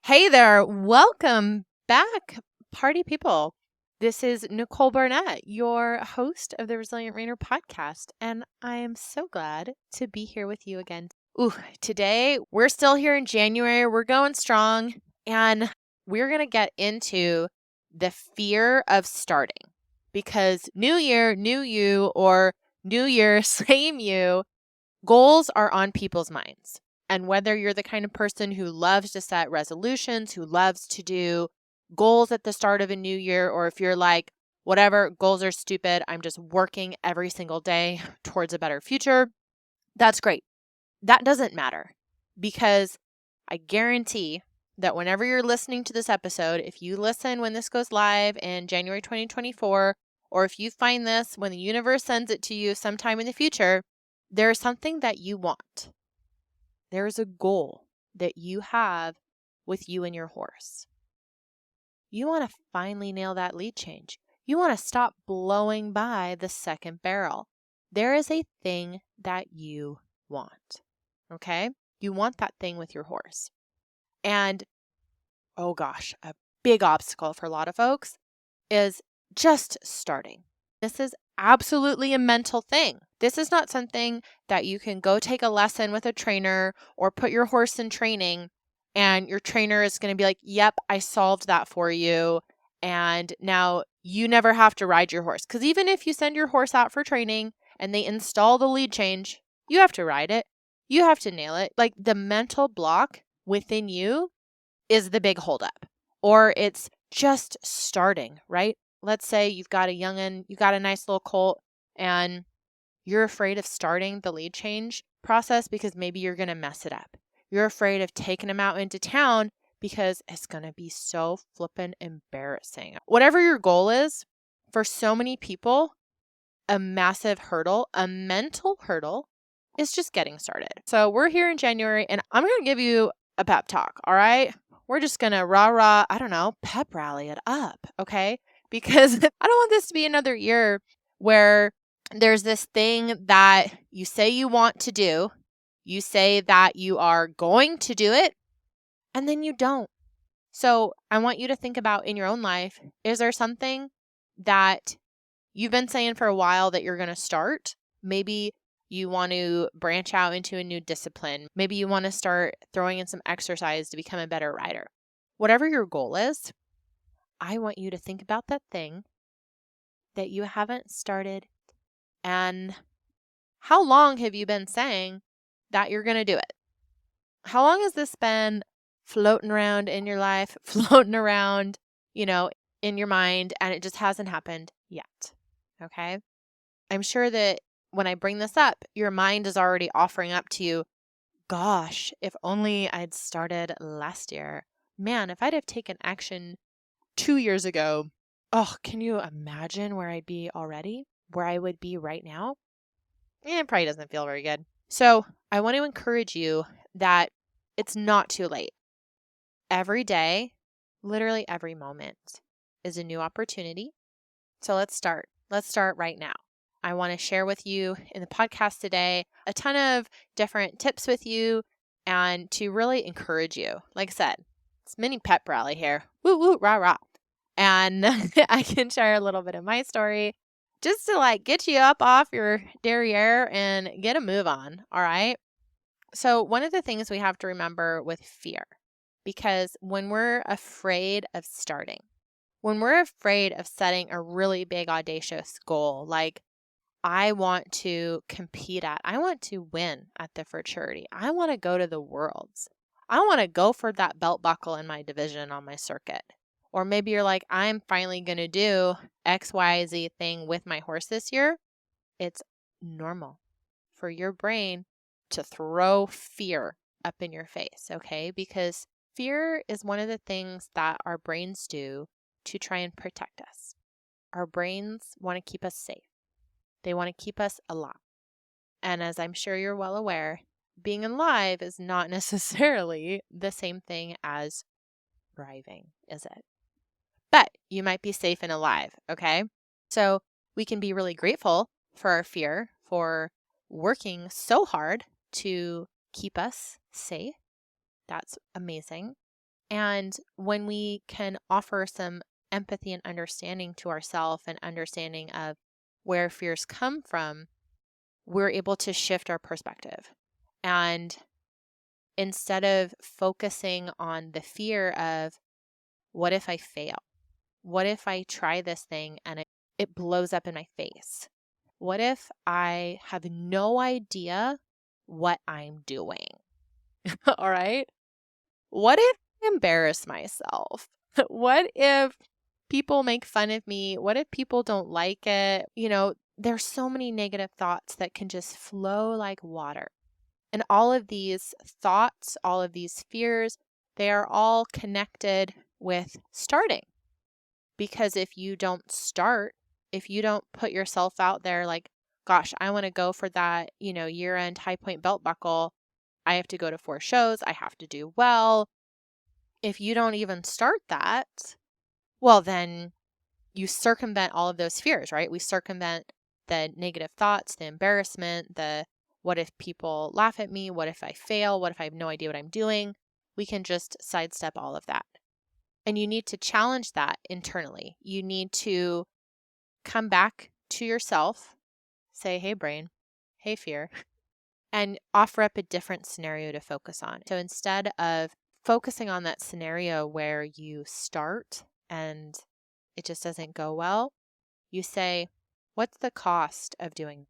Hey there, welcome back, party people. This is Nicole Barnett, your host of the Resilient Rainer podcast, and I am so glad to be here with you again. Today we're still here in January, we're going strong, and we're going to get into the fear of starting because new year, new you, or new year, same you, goals are on people's minds. And whether you're the kind of person who loves to set resolutions, who loves to do goals at the start of a new year, or if you're like, whatever, goals are stupid, I'm just working every single day towards a better future, that's great. That doesn't matter because I guarantee that whenever you're listening to this episode, if you listen when this goes live in January 2024, or if you find this when the universe sends it to you sometime in the future, there is something that you want. There is a goal that you have with you and your horse. You want to finally nail that lead change. You want to stop blowing by the second barrel. There is a thing that you want. Okay? You want that thing with your horse. And oh gosh, a big obstacle for a lot of folks is just starting. This is absolutely a mental thing. This is not something that you can go take a lesson with a trainer or put your horse in training and your trainer is going to be like, yep, I solved that for you. And now you never have to ride your horse. Because even if you send your horse out for training and they install the lead change, you have to ride it. You have to nail it. Like the mental block within you is the big holdup, or it's just starting, right? Let's say you've got a young'un, you got a nice little colt, and you're afraid of starting the lead change process because maybe you're going to mess it up. You're afraid of taking him out into town because it's going to be so flippin' embarrassing. Whatever your goal is, for so many people, a massive hurdle, a mental hurdle, is just getting started. So we're here in January, and I'm going to give you a pep talk, all right? We're just going to rah-rah, I don't know, pep rally it up, okay? Because I don't want this to be another year where there's this thing that you say you want to do, you say that you are going to do it, and then you don't. So I want you to think about in your own life, is there something that you've been saying for a while that you're going to start? Maybe you want to branch out into a new discipline. Maybe you want to start throwing in some exercise to become a better rider. Whatever your goal is, I want you to think about that thing that you haven't started. And how long have you been saying that you're going to do it? How long has this been floating around in your life, floating around, in your mind, and it just hasn't happened yet? Okay? I'm sure that when I bring this up, your mind is already offering up to you, gosh, if only I'd started last year. Man, if I'd have taken action 2 years ago, oh, can you imagine where I'd be already? Where I would be right now? It probably doesn't feel very good. So I want to encourage you that it's not too late. Every day, literally every moment, is a new opportunity. So let's start. Let's start right now. I want to share with you in the podcast today a ton of different tips with you and to really encourage you. Like I said, it's mini pep rally here. Woo, woo, rah, rah. And I can share a little bit of my story just to get you up off your derriere and get a move on. All right. So one of the things we have to remember with fear, because when we're afraid of starting, when we're afraid of setting a really big, audacious goal, like I want to compete at, I want to win at the futurity, I want to go to the worlds, I want to go for that belt buckle in my division on my circuit. Or maybe you're like, I'm finally going to do XYZ thing with my horse this year. It's normal for your brain to throw fear up in your face, okay? Because fear is one of the things that our brains do to try and protect us. Our brains want to keep us safe. They want to keep us alive. And as I'm sure you're well aware, being alive is not necessarily the same thing as thriving, is it? But you might be safe and alive, okay? So we can be really grateful for our fear, for working so hard to keep us safe. That's amazing. And when we can offer some empathy and understanding to ourselves and understanding of where fears come from, we're able to shift our perspective. And instead of focusing on the fear of, what if I fail? What if I try this thing and it blows up in my face? What if I have no idea what I'm doing? All right. What if I embarrass myself? What if people make fun of me? What if people don't like it? There's so many negative thoughts that can just flow like water. And all of these thoughts, all of these fears, they are all connected with starting. Because if you don't start, if you don't put yourself out there like, gosh, I want to go for that, year-end high point belt buckle. I have to go to 4 shows. I have to do well. If you don't even start that, well, then you circumvent all of those fears, right? We circumvent the negative thoughts, the embarrassment, the what if people laugh at me? What if I fail? What if I have no idea what I'm doing? We can just sidestep all of that. And you need to challenge that internally. You need to come back to yourself, say, hey, brain, hey, fear, and offer up a different scenario to focus on. So instead of focusing on that scenario where you start and it just doesn't go well, you say, what's the cost of doing it?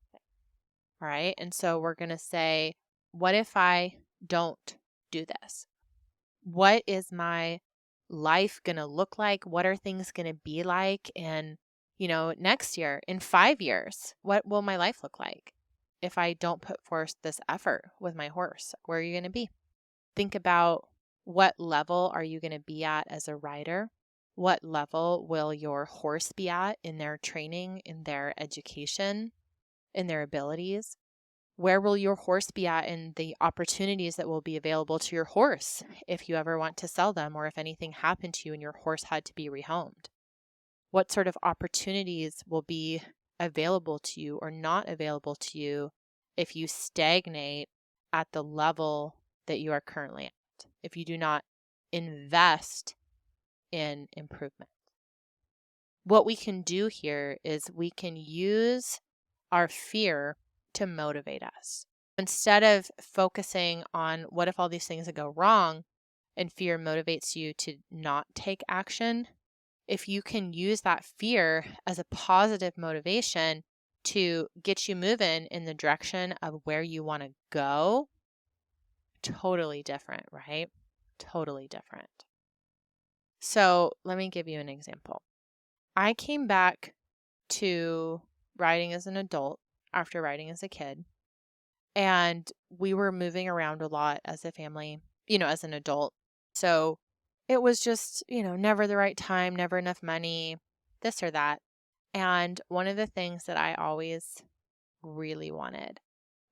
All right. And so we're going to say, what if I don't do this? What is my life going to look like? What are things going to be like in, next year, in 5 years? What will my life look like if I don't put forth this effort with my horse? Where are you going to be? Think about, what level are you going to be at as a rider? What level will your horse be at in their training, in their education, in their abilities? Where will your horse be at in the opportunities that will be available to your horse if you ever want to sell them, or if anything happened to you and your horse had to be rehomed? What sort of opportunities will be available to you or not available to you if you stagnate at the level that you are currently at, if you do not invest in improvement? What we can do here is we can use our fear to motivate us. Instead of focusing on what if all these things that go wrong, and fear motivates you to not take action, if you can use that fear as a positive motivation to get you moving in the direction of where you want to go, totally different, right? Totally different. So let me give you an example. I came back to riding as an adult after riding as a kid, and we were moving around a lot as a family, as an adult. So it was just, never the right time, never enough money, this or that. And one of the things that I always really wanted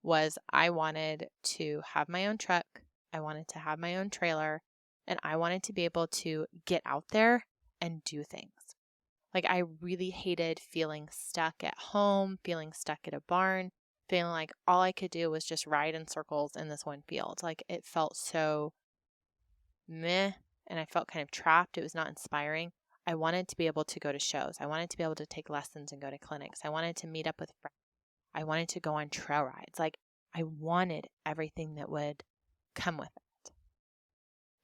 was, I wanted to have my own truck. I wanted to have my own trailer, and I wanted to be able to get out there and do things. Like, I really hated feeling stuck at home, feeling stuck at a barn, feeling like all I could do was just ride in circles in this one field. Like, it felt so meh, and I felt kind of trapped. It was not inspiring. I wanted to be able to go to shows. I wanted to be able to take lessons and go to clinics. I wanted to meet up with friends. I wanted to go on trail rides. Like, I wanted everything that would come with it.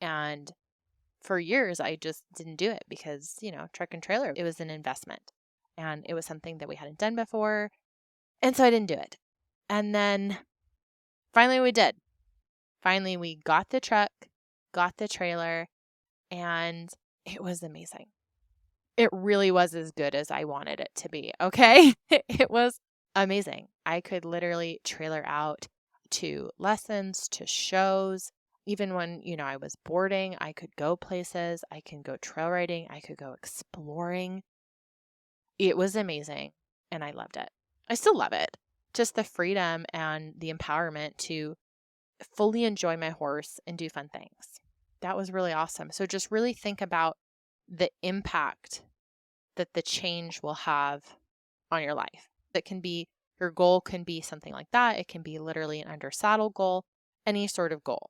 And for years, I just didn't do it because, truck and trailer, it was an investment and it was something that we hadn't done before. And so I didn't do it. And then finally we did. Finally, we got the truck, got the trailer, and it was amazing. It really was as good as I wanted it to be. Okay. It was amazing. I could literally trailer out to lessons, to shows. Even when, I was boarding, I could go places. I can go trail riding. I could go exploring. It was amazing. And I loved it. I still love it. Just the freedom and the empowerment to fully enjoy my horse and do fun things. That was really awesome. So just really think about the impact that the change will have on your life. That can be, your goal can be something like that. It can be literally an under saddle goal, any sort of goal.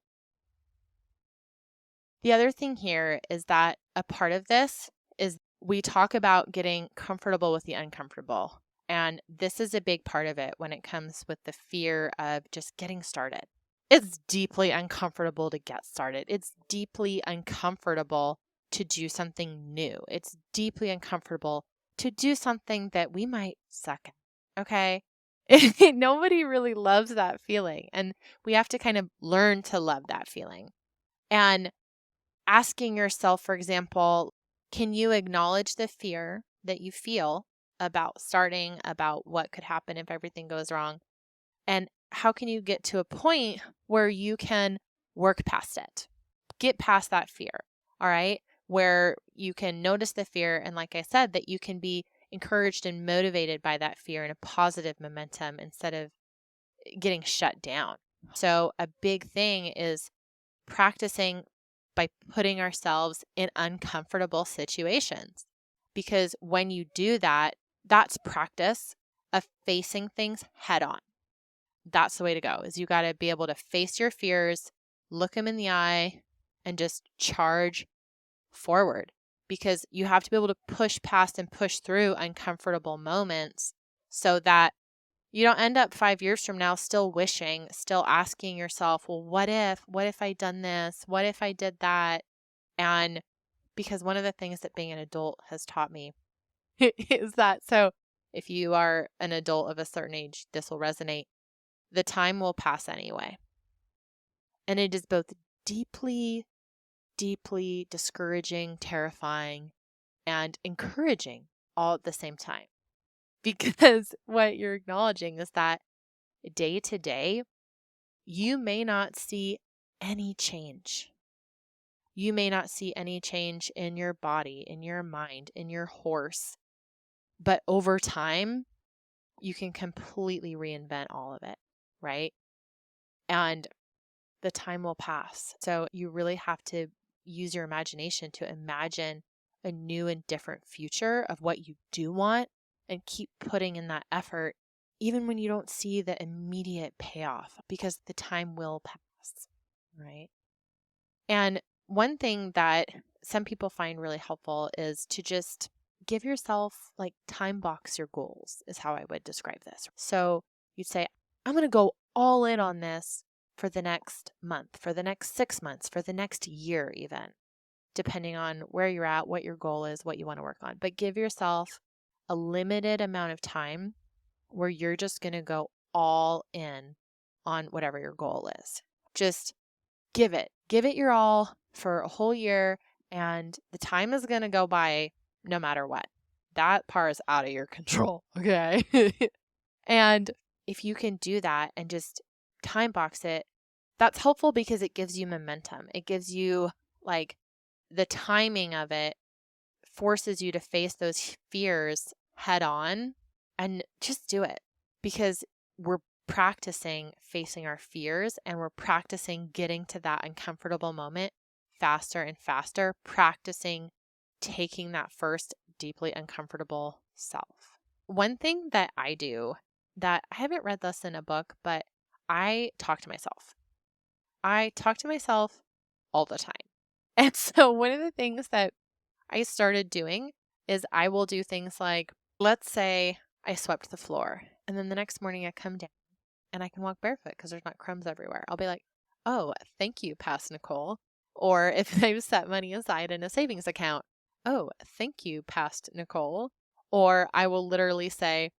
The other thing here is that a part of this is we talk about getting comfortable with the uncomfortable. And this is a big part of it when it comes with the fear of just getting started. It's deeply uncomfortable to get started. It's deeply uncomfortable to do something new. It's deeply uncomfortable to do something that we might suck at. Okay? Nobody really loves that feeling. And we have to kind of learn to love that feeling. And asking yourself, for example, can you acknowledge the fear that you feel about starting, about what could happen if everything goes wrong? And how can you get to a point where you can work past it? Get past that fear, all right? Where you can notice the fear. And like I said, that you can be encouraged and motivated by that fear in a positive momentum instead of getting shut down. So a big thing is practicing by putting ourselves in uncomfortable situations. Because when you do that, that's practice of facing things head on. That's the way to go, is you got to be able to face your fears, look them in the eye, and just charge forward. Because you have to be able to push past and push through uncomfortable moments so that you don't end up 5 years from now still wishing, still asking yourself, well, what if I done this? What if I did that? And because one of the things that being an adult has taught me is that, so if you are an adult of a certain age, this will resonate. The time will pass anyway. And it is both deeply, deeply discouraging, terrifying, and encouraging all at the same time. Because what you're acknowledging is that day to day, you may not see any change. You may not see any change in your body, in your mind, in your horse. But over time, you can completely reinvent all of it, right? And the time will pass. So you really have to use your imagination to imagine a new and different future of what you do want and keep putting in that effort, even when you don't see the immediate payoff, because the time will pass, right? And one thing that some people find really helpful is to just give yourself, like, time box your goals, is how I would describe this. So you'd say, I'm going to go all in on this for the next month, for the next 6 months, for the next year, even, depending on where you're at, what your goal is, what you want to work on. But give yourself a limited amount of time where you're just going to go all in on whatever your goal is. Just give it your all for a whole year, and the time is going to go by no matter what. That part is out of your control. Okay. And if you can do that and just time box it, that's helpful because it gives you momentum. It gives you, like, the timing of it forces you to face those fears head on and just do it, because we're practicing facing our fears and we're practicing getting to that uncomfortable moment faster and faster, practicing taking that first deeply uncomfortable self. One thing that I do, that I haven't read this in a book, but I talk to myself. I talk to myself all the time. And so one of the things that I started doing is I will do things like, let's say I swept the floor and then the next morning I come down and I can walk barefoot because there's not crumbs everywhere. I'll be like, oh, thank you, past Nicole. Or if I've set money aside in a savings account, oh, thank you, past Nicole. Or I will literally say,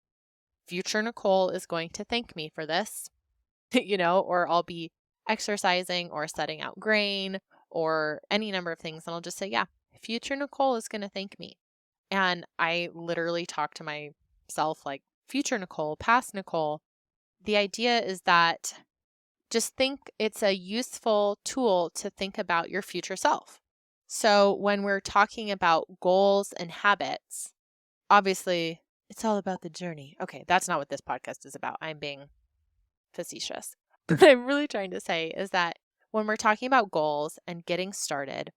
future Nicole is going to thank me for this, or I'll be exercising or setting out grain or any number of things. And I'll just say, yeah, future Nicole is going to thank me. And I literally talk to myself like future Nicole, past Nicole. The idea is that just think it's a useful tool to think about your future self. So when we're talking about goals and habits, obviously it's all about the journey. Okay, that's not what this podcast is about. I'm being facetious. What I'm really trying to say is that when we're talking about goals and getting started,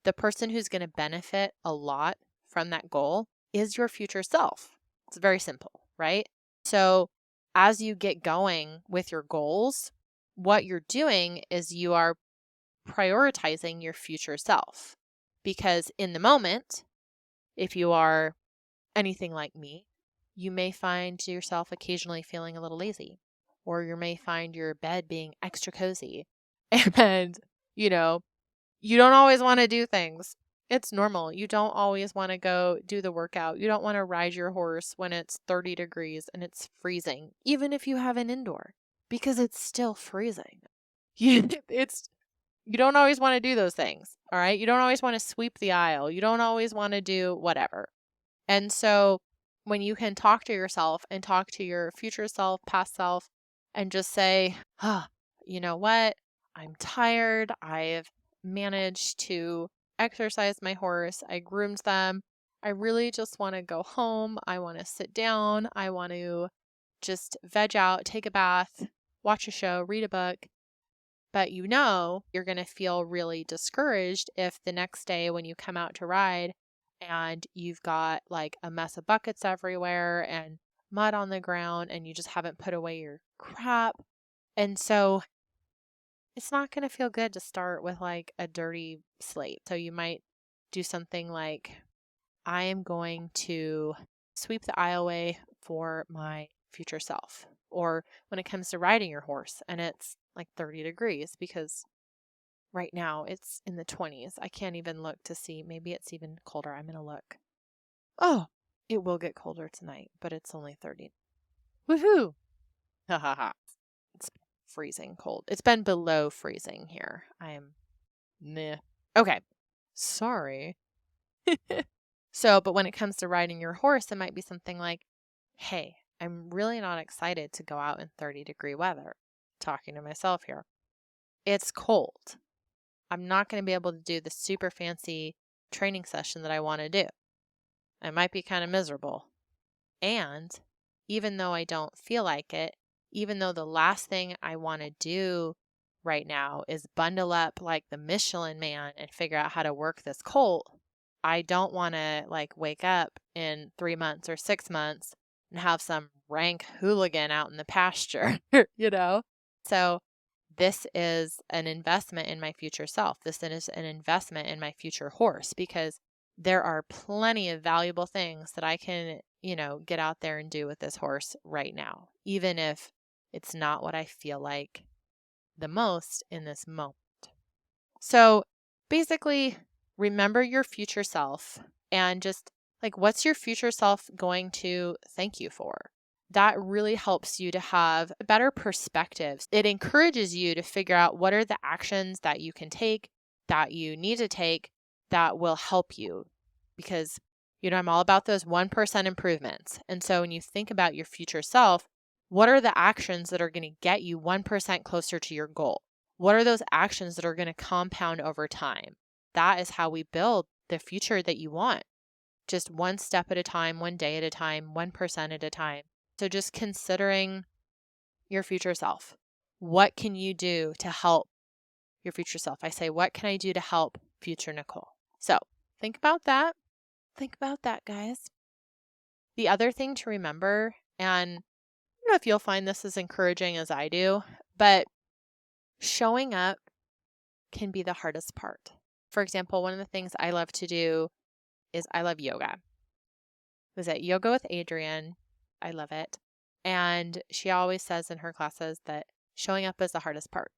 the person who's going to benefit a lot from that goal is your future self. It's very simple, right? So as you get going with your goals, what you're doing is you are prioritizing your future self. Because in the moment, if you are anything like me, you may find yourself occasionally feeling a little lazy, or you may find your bed being extra cozy. And, you don't always want to do things. It's normal. You don't always want to go do the workout. You don't want to ride your horse when it's 30 degrees and it's freezing, even if you have an indoor, because it's still freezing. You don't always want to do those things, all right? You don't always want to sweep the aisle. You don't always want to do whatever. And so when you can talk to yourself and talk to your future self, past self, and just say, you know what? I'm tired. I've managed to exercise my horse. I groomed them. I really just want to go home. I want to sit down. I want to just veg out, take a bath, watch a show, read a book. But you're going to feel really discouraged if the next day when you come out to ride and you've got like a mess of buckets everywhere and mud on the ground and you just haven't put away your crap. And so it's not going to feel good to start with like a dirty slate. So you might do something like, I am going to sweep the aisleway for my future self. Or when it comes to riding your horse and it's like 30 degrees, because right now it's in the 20s. I can't even look to see. Maybe it's even colder. I'm going to look. Oh, it will get colder tonight, but it's only 30. Woohoo! Ha ha ha. It's freezing cold. It's been below freezing here. Meh. Okay. Sorry. But when it comes to riding your horse, it might be something like, hey, I'm really not excited to go out in 30-degree weather. Talking to myself here. It's cold. I'm not going to be able to do the super fancy training session that I want to do. I might be kind of miserable. And even though I don't feel like it, even though the last thing I want to do right now is bundle up like the Michelin Man and figure out how to work this colt, I don't want to like wake up in 3 months or 6 months and have some rank hooligan out in the pasture, So this is an investment in my future self. This is an investment in my future horse, because there are plenty of valuable things that I can, get out there and do with this horse right now, even if it's not what I feel like the most in this moment. So basically, remember your future self and just like, what's your future self going to thank you for? That really helps you to have a better perspective. It encourages you to figure out what are the actions that you can take, that you need to take, that will help you. Because, I'm all about those 1% improvements. And so when you think about your future self, what are the actions that are going to get you 1% closer to your goal? What are those actions that are going to compound over time? That is how we build the future that you want. Just one step at a time, one day at a time, 1% at a time. So just considering your future self. What can you do to help your future self? I say, what can I do to help future Nicole? So think about that. Think about that, guys. The other thing to remember, and I don't know if you'll find this as encouraging as I do, but showing up can be the hardest part. For example, one of the things I love to do is I love yoga. I was at Yoga with Adrienne. I love it. And she always says in her classes that showing up is the hardest part.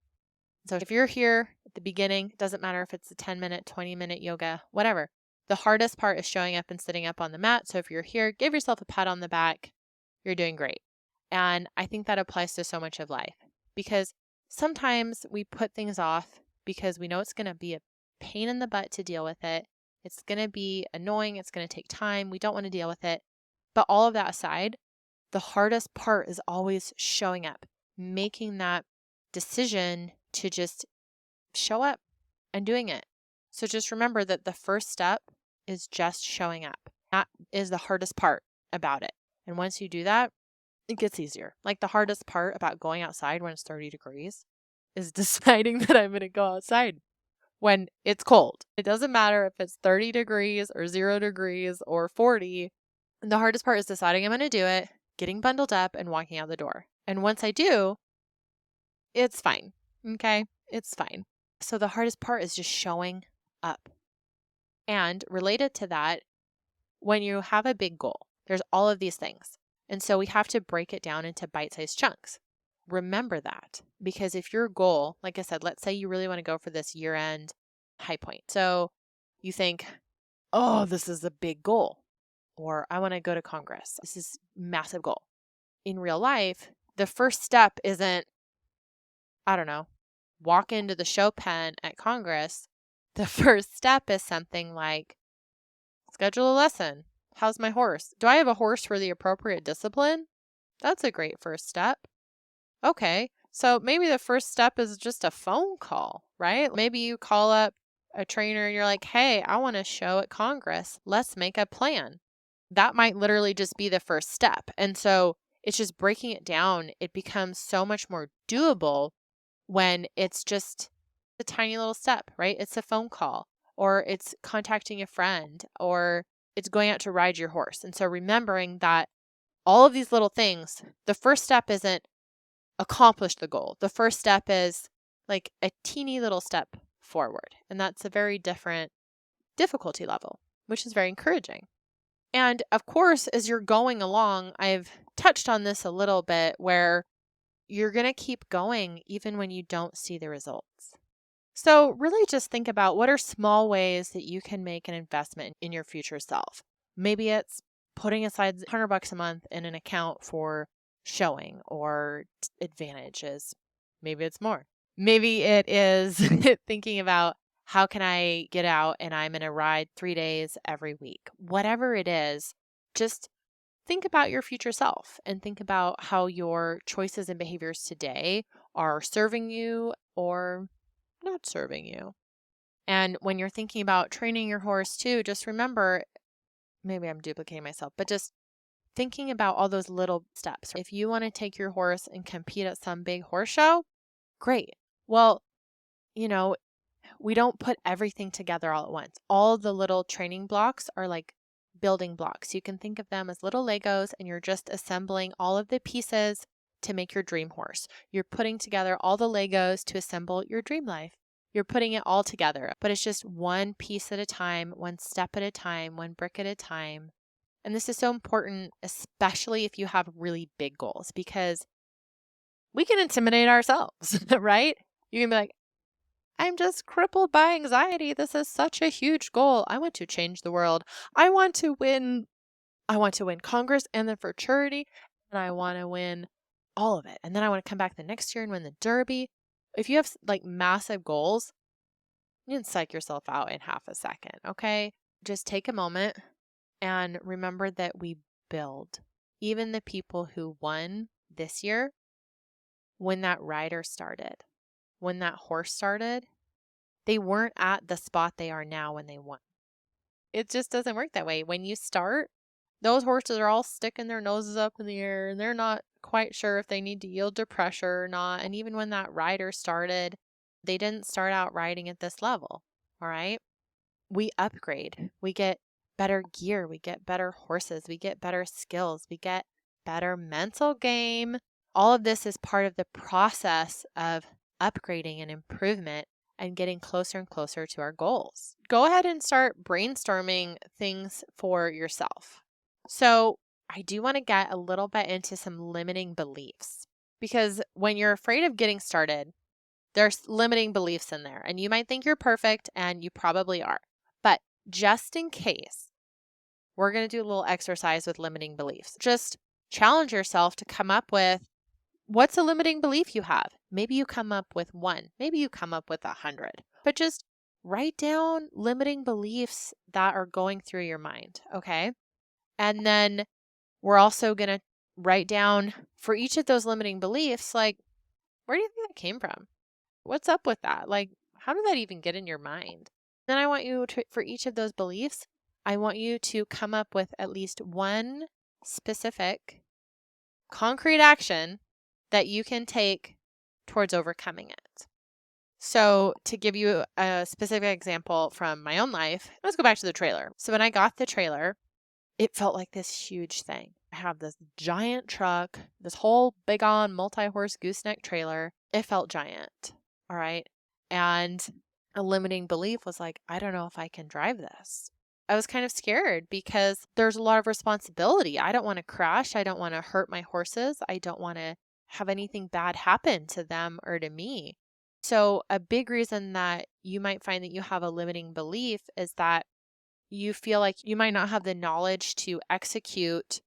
So if you're here at the beginning, it doesn't matter if it's a 10-minute, 20-minute yoga, whatever. The hardest part is showing up and sitting up on the mat. So if you're here, give yourself a pat on the back. You're doing great. And I think that applies to so much of life, because sometimes we put things off because we know it's going to be a pain in the butt to deal with it. It's going to be annoying. It's going to take time. We don't want to deal with it. But all of that aside, the hardest part is always showing up, making that decision to just show up and doing it. So just remember that the first step is just showing up. That is the hardest part about it. And once you do that, it gets easier. Like the hardest part about going outside when it's 30 degrees is deciding that I'm going to go outside when it's cold. It doesn't matter if it's 30 degrees or 0 degrees or 40. The hardest part is deciding I'm going to do it, getting bundled up and walking out the door. And once I do, it's fine. Okay? It's fine. So the hardest part is just showing up. And related to that, when you have a big goal, there's all of these things. And so we have to break it down into bite-sized chunks. Remember that, because if your goal, like I said, let's say you really want to go for this year-end high point. So you think, oh, this is a big goal, or I want to go to Congress. This is a massive goal. In real life, the first step isn't, I don't know, walk into the show pen at Congress. The first step is something like, schedule a lesson. How's my horse? Do I have a horse for the appropriate discipline? That's a great first step. Okay, so maybe the first step is just a phone call, right? Maybe you call up a trainer and you're like, hey, I want to show at Congress. Let's make a plan. That might literally just be the first step. And so it's just breaking it down. It becomes so much more doable when it's just a tiny little step, right? It's a phone call, or it's contacting a friend, or it's going out to ride your horse. And so remembering that all of these little things, the first step isn't accomplish the goal. The first step is like a teeny little step forward. And that's a very different difficulty level, which is very encouraging. And of course, as you're going along, I've touched on this a little bit, where you're going to keep going even when you don't see the results. So really just think about, what are small ways that you can make an investment in your future self? Maybe it's putting aside $100 a month in an account for showing or advantages. Maybe it's more. Maybe it is thinking about, how can I get out and I'm going to ride 3 days every week? Whatever it is, just think about your future self and think about how your choices and behaviors today are serving you or not serving you. And when you're thinking about training your horse too, just remember, maybe I'm duplicating myself, but just thinking about all those little steps. If you want to take your horse and compete at some big horse show, great. Well, we don't put everything together all at once. All the little training blocks are like building blocks. You can think of them as little Legos, and you're just assembling all of the pieces to make your dream horse. You're putting together all the Legos to assemble your dream life. You're putting it all together, but it's just one piece at a time, one step at a time, one brick at a time. And this is so important, especially if you have really big goals, because we can intimidate ourselves, right? You can be like, I'm just crippled by anxiety. This is such a huge goal. I want to change the world. I want to win Congress and then for charity, and I want to win all of it. And then I want to come back the next year and win the Derby. If you have like massive goals, you can psych yourself out in half a second, okay? Just take a moment and remember that we build. Even the people who won this year, when that rider started, when that horse started, they weren't at the spot they are now when they won. It just doesn't work that way. When you start, those horses are all sticking their noses up in the air and they're not quite sure if they need to yield to pressure or not. And even when that rider started, they didn't start out riding at this level. All right. We upgrade. We get better gear. We get better horses. We get better skills. We get better mental game. All of this is part of the process of upgrading and improvement and getting closer and closer to our goals. Go ahead and start brainstorming things for yourself. So I do want to get a little bit into some limiting beliefs, because when you're afraid of getting started, there's limiting beliefs in there, and you might think you're perfect, and you probably are. But just in case, we're going to do a little exercise with limiting beliefs. Just challenge yourself to come up with, what's a limiting belief you have? Maybe you come up with 1. Maybe you come up with 100. But just write down limiting beliefs that are going through your mind, okay? And then we're also going to write down for each of those limiting beliefs, like, where do you think that came from? What's up with that? Like, how did that even get in your mind? Then I want you to, for each of those beliefs, I want you to come up with at least one specific, concrete action that you can take towards overcoming it. So to give you a specific example from my own life, let's go back to the trailer. So when I got the trailer, it felt like this huge thing. I have this giant truck, this whole big on multi-horse gooseneck trailer. It felt giant. All right. And a limiting belief was like, I don't know if I can drive this. I was kind of scared because there's a lot of responsibility. I don't want to crash. I don't want to hurt my horses. I don't want to have anything bad happen to them or to me. So a big reason that you might find that you have a limiting belief is that you feel like you might not have the knowledge to execute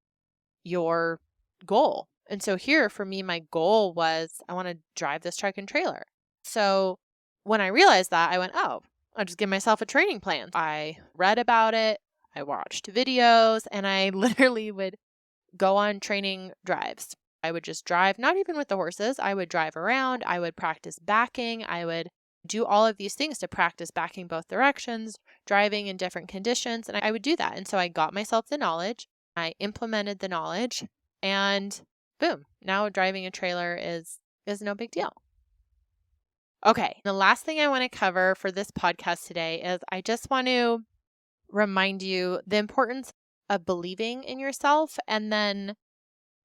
your goal. And so here for me, my goal was I want to drive this truck and trailer. So when I realized that, I went, oh, I'll just give myself a training plan. I read about it, I watched videos, and I literally would go on training drives. I would just drive, not even with the horses. I would drive around. I would practice backing. I would do all of these things to practice backing both directions, driving in different conditions. And I would do that. And so I got myself the knowledge. I implemented the knowledge, and boom, now driving a trailer is no big deal. Okay, the last thing I want to cover for this podcast today is I just want to remind you the importance of believing in yourself, and then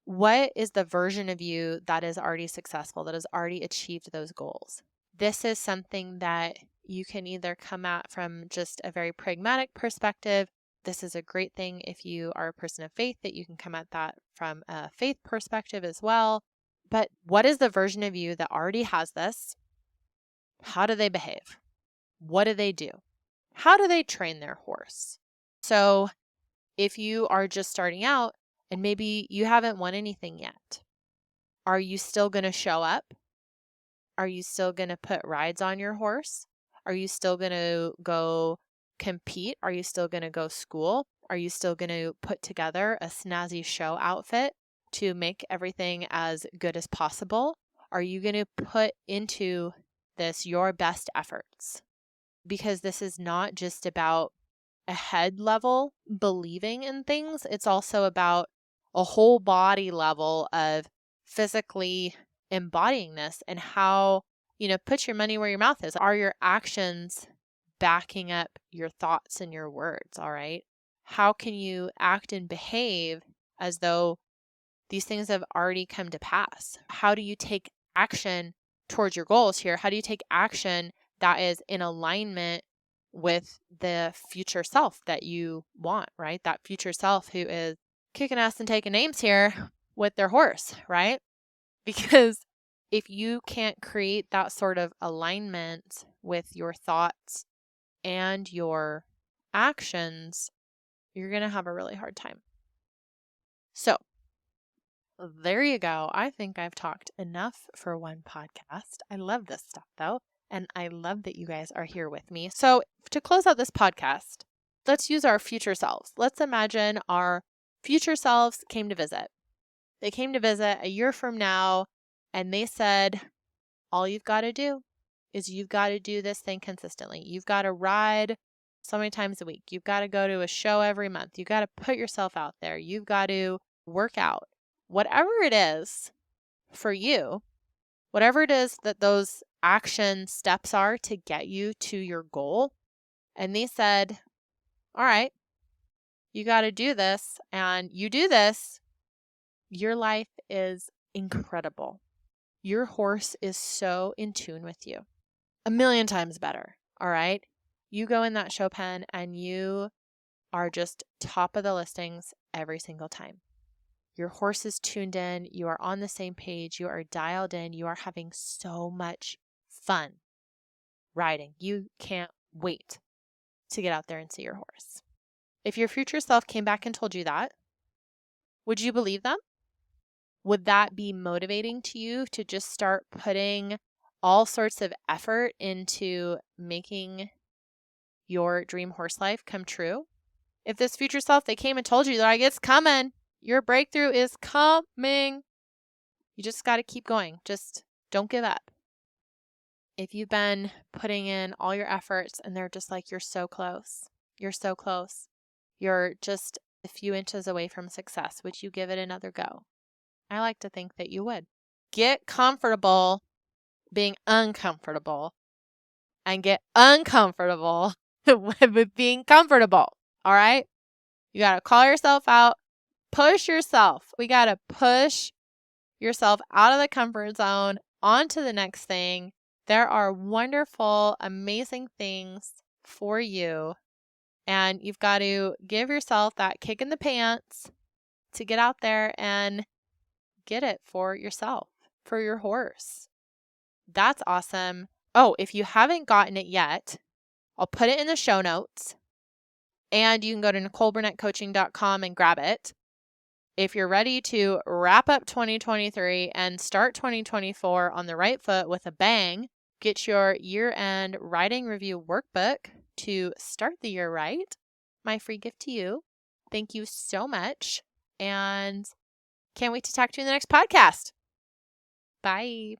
what is the version of you that is already successful, that has already achieved those goals. This is something that you can either come at from just a very pragmatic perspective. This is a great thing if you are a person of faith, that you can come at that from a faith perspective as well. But what is the version of you that already has this? How do they behave? What do they do? How do they train their horse? So if you are just starting out and maybe you haven't won anything yet, are you still going to show up? Are you still going to put rides on your horse? Are you still going to go compete? Are you still going to go school? Are you still going to put together a snazzy show outfit to make everything as good as possible? Are you going to put into this your best efforts? Because this is not just about a head level believing in things. It's also about a whole body level of physically embodying this, and how, put your money where your mouth is. Are your actions backing up your thoughts and your words? All right. How can you act and behave as though these things have already come to pass? How do you take action towards your goals here? How do you take action that is in alignment with the future self that you want, right? That future self who is kicking ass and taking names here with their horse, right? Because if you can't create that sort of alignment with your thoughts and your actions, you're going to have a really hard time. So there you go. I think I've talked enough for one podcast. I love this stuff though, and I love that you guys are here with me. So to close out this podcast, let's use our future selves. Let's imagine our future selves came to visit. They came to visit a year from now, and they said, all you've got to do is you've got to do this thing consistently. You've got to ride so many times a week. You've got to go to a show every month. You've got to put yourself out there. You've got to work out. Whatever it is for you, whatever it is that those action steps are to get you to your goal. And they said, all right, you got to do this, and you do this, your life is incredible. Your horse is so in tune with you. 1,000,000 times better. All right. You go in that show pen and you are just top of the listings every single time. Your horse is tuned in. You are on the same page. You are dialed in. You are having so much fun riding. You can't wait to get out there and see your horse. If your future self came back and told you that, would you believe them? Would that be motivating to you to just start putting all sorts of effort into making your dream horse life come true? If this future self, they came and told you, like, it's coming. Your breakthrough is coming. You just got to keep going. Just don't give up. If you've been putting in all your efforts and they're just like, you're so close. You're so close. You're just a few inches away from success. Would you give it another go? I like to think that you would. Get comfortable being uncomfortable and get uncomfortable with being comfortable. All right? You got to call yourself out. Push yourself. We got to push yourself out of the comfort zone onto the next thing. There are wonderful, amazing things for you. And you've got to give yourself that kick in the pants to get out there and get it for yourself, for your horse. That's awesome. Oh, if you haven't gotten it yet, I'll put it in the show notes. And you can go to NicoleBurnettCoaching.com and grab it. If you're ready to wrap up 2023 and start 2024 on the right foot with a bang, get your year-end writing review workbook to start the year right. My free gift to you. Thank you so much. And can't wait to talk to you in the next podcast. Bye.